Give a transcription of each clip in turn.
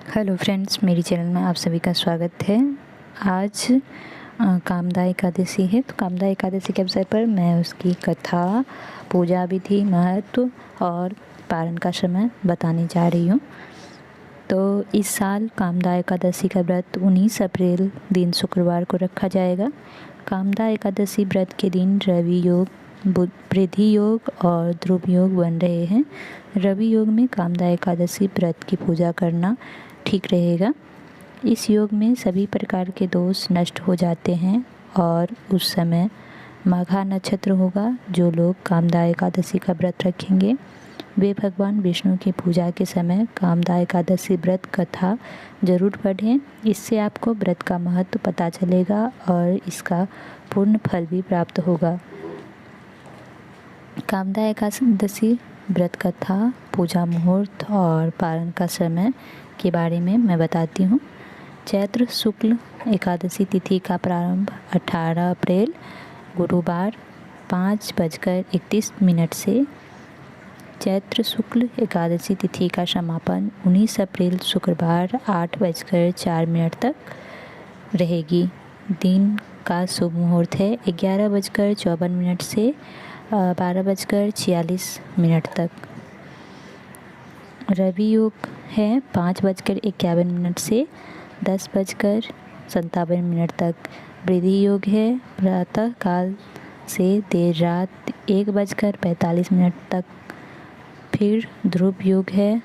Hello friends, मेरी channel में आप सभी का स्वागत है। आज कामदा एकादशी है, तो कामदा एकादशी के अवसर पर मैं उसकी कथा, पूजा विधि, महत्व और पारण का समय बताने जा रही हूँ। तो इस साल कामदा एकादशी का व्रत 19 अप्रैल दिन शुक्रवार को रखा जाएगा। कामदा एकादशी व्रत के दिन रवि योग, वृद्धि योग और ध्रुव योग बन रहे हैं। रवि योग में कामदा एकादशी व्रत की पूजा करना ठीक रहेगा। इस योग में सभी प्रकार के दोष नष्ट हो जाते हैं और उस समय माघा नक्षत्र होगा। जो लोग कामदा एकादशी का व्रत रखेंगे वे भगवान विष्णु की पूजा के समय कामदा एकादशी व्रत कथा जरूर पढ़ें। इससे आपको व्रत का महत्व पता चलेगा और इसका पूर्ण फल भी प्राप्त होगा। कामदा एकादशी व्रत कथा, पूजा मुहूर्त और पारण का समय के बारे में मैं बताती हूँ। चैत्र शुक्ल एकादशी तिथि का प्रारंभ 18 अप्रैल गुरुवार 5:31 से, चैत्र शुक्ल एकादशी तिथि का समापन 19 अप्रैल शुक्रवार 8:04 तक रहेगी। दिन का शुभ मुहूर्त है 11:54 से 12:46 तक। रवि योग है 5:51 से 10:57 तक। वृद्धि योग है प्रातः काल से देर रात 1:45 तक। फिर ध्रुव योग है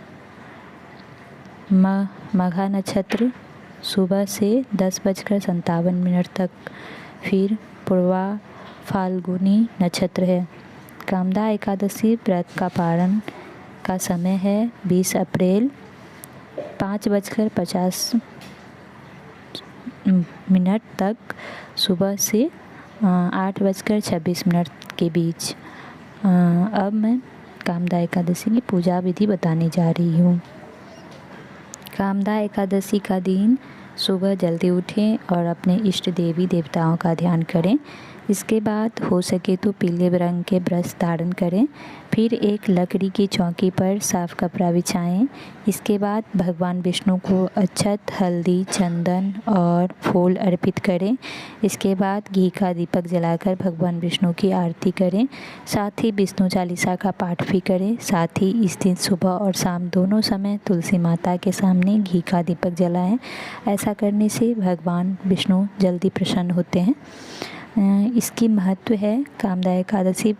मघा नक्षत्र सुबह से 10:57 तक। फिर पूर्वा फाल्गुनी नक्षत्र है। कामदा एकादशी व्रत का पारण का समय है 20 अप्रैल 5:50 तक सुबह से 8:26 के बीच। अब मैं कामदा एकादशी की पूजा विधि बताने जा रही हूँ। कामदा एकादशी का दिन सुबह जल्दी उठें और अपने इष्ट देवी देवताओं का ध्यान करें। इसके बाद हो सके तो पीले रंग के वस्त्र धारण करें। फिर एक लकड़ी की चौकी पर साफ कपड़ा बिछाएं। इसके बाद भगवान विष्णु को अक्षत, हल्दी, चंदन और फूल अर्पित करें। इसके बाद घी का दीपक जलाकर भगवान विष्णु की आरती करें। साथ ही विष्णु चालीसा का पाठ भी करें। साथ ही इस दिन सुबह और शाम दोनों समय तुलसी माता के सामने घी का दीपक जलाएं। ऐसा करने से भगवान विष्णु जल्दी प्रसन्न होते हैं। इसकी महत्व है, कामदा एकादशी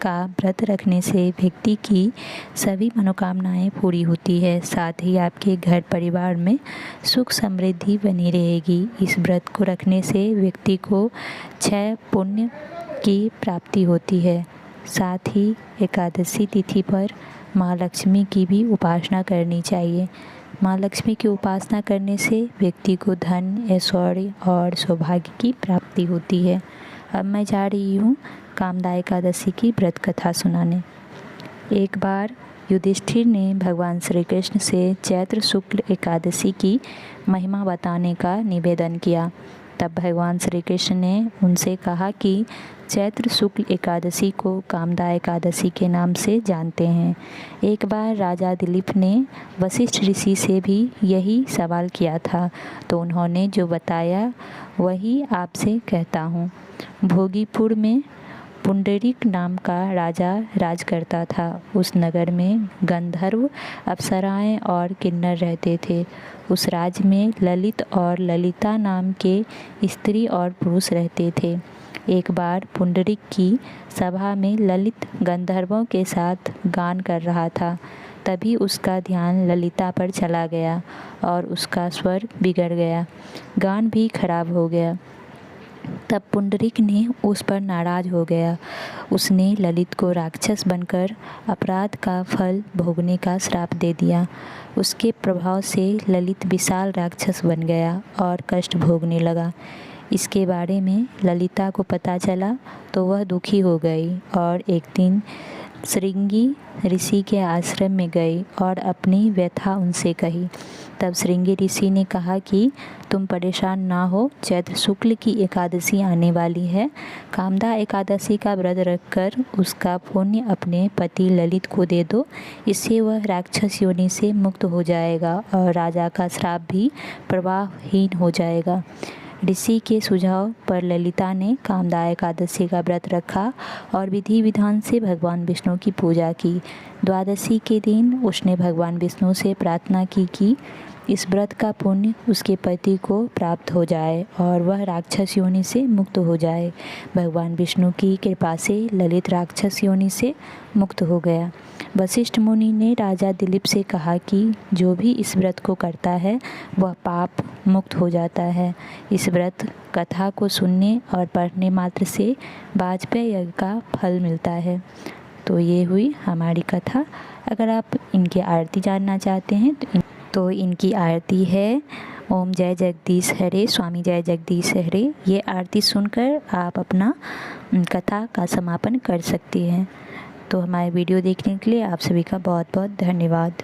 का व्रत रखने से व्यक्ति की सभी मनोकामनाएं पूरी होती है। साथ ही आपके घर परिवार में सुख समृद्धि बनी रहेगी। इस व्रत को रखने से व्यक्ति को 6 पुण्य की प्राप्ति होती है। साथ ही एकादशी तिथि पर माँ लक्ष्मी की भी उपासना करनी चाहिए। माँ लक्ष्मी की उपासना करने से व्यक्ति को धन, ऐश्वर्य और सौभाग्य की प्राप्ति होती है। अब मैं जा रही हूँ कामदा एकादशी की व्रत कथा सुनाने। एक बार युधिष्ठिर ने भगवान श्री कृष्ण से चैत्र शुक्ल एकादशी की महिमा बताने का निवेदन किया। तब भगवान श्री कृष्ण ने उनसे कहा कि चैत्र शुक्ल एकादशी को कामदा एकादशी के नाम से जानते हैं। एक बार राजा दिलीप ने वशिष्ठ ऋषि से भी यही सवाल किया था, तो उन्होंने जो बताया वही आपसे कहता हूँ। भोगीपुर में पुंडरीक नाम का राजा राज करता था। उस नगर में गंधर्व, अप्सराएं और किन्नर रहते थे। उस राज्य में ललित और ललिता नाम के स्त्री और पुरुष रहते थे। एक बार पुंडरीक की सभा में ललित गंधर्वों के साथ गान कर रहा था। तभी उसका ध्यान ललिता पर चला गया और उसका स्वर बिगड़ गया, गान भी खराब हो गया। तब पुंडरीक ने उस पर नाराज हो गया। उसने ललित को राक्षस बनकर अपराध का फल भोगने का श्राप दे दिया। उसके प्रभाव से ललित विशाल राक्षस बन गया और कष्ट भोगने लगा। इसके बारे में ललिता को पता चला तो वह दुखी हो गई और एक दिन श्रृंगी ऋषि के आश्रम में गई और अपनी व्यथा उनसे कही। तब श्रृंगी ऋषि ने कहा कि तुम परेशान ना हो, चैत्र शुक्ल की एकादशी आने वाली है। कामदा एकादशी का व्रत रखकर उसका पुण्य अपने पति ललित को दे दो। इससे वह राक्षस योनि से मुक्त हो जाएगा और राजा का श्राप भी प्रवाहहीन हो जाएगा। ऋषि के सुझाव पर ललिता ने कामदा एकादशी का व्रत रखा और विधि विधान से भगवान विष्णु की पूजा की। द्वादशी के दिन उसने भगवान विष्णु से प्रार्थना की कि इस व्रत का पुण्य उसके पति को प्राप्त हो जाए और वह राक्षस योनि से मुक्त हो जाए। भगवान विष्णु की कृपा से ललित राक्षस योनि से मुक्त हो गया। वशिष्ठ मुनि ने राजा दिलीप से कहा कि जो भी इस व्रत को करता है वह पाप मुक्त हो जाता है। इस व्रत कथा को सुनने और पढ़ने मात्र से वाजपेय यज्ञ का फल मिलता है। तो ये हुई हमारी कथा। अगर आप इनकी आरती जानना चाहते हैं तो इनकी आरती है ओम जय जगदीश हरे, स्वामी जय जगदीश हरे। ये आरती सुनकर आप अपना कथा का समापन कर सकती हैं। तो हमारे वीडियो देखने के लिए आप सभी का बहुत बहुत धन्यवाद।